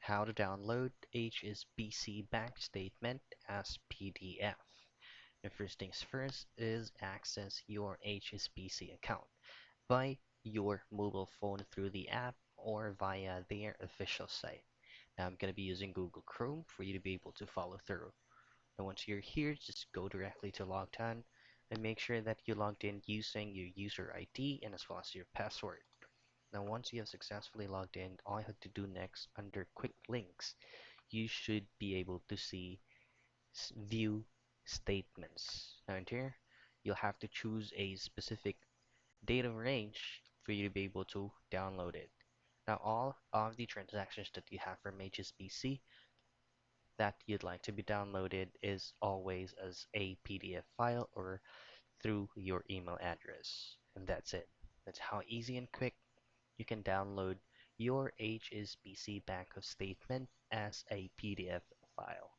How to download HSBC bank statement as PDF. The first things first is access your HSBC account by your mobile phone through the app or via their official site. Now I'm going to be using Google Chrome for you to be able to follow through. And once you're here, just go directly to logged on and make sure that you logged in using your user ID and as well as your password. Now once you have successfully logged in, all you have to do next under quick links, you should be able to see view statements. Now in here, you'll have to choose a specific data range for you to be able to download it. Now all of the transactions that you have from HSBC that you'd like to be downloaded is always as a PDF file or through your email address. And that's it. That's how easy and quick you can download your HSBC Bank of Statement as a PDF file.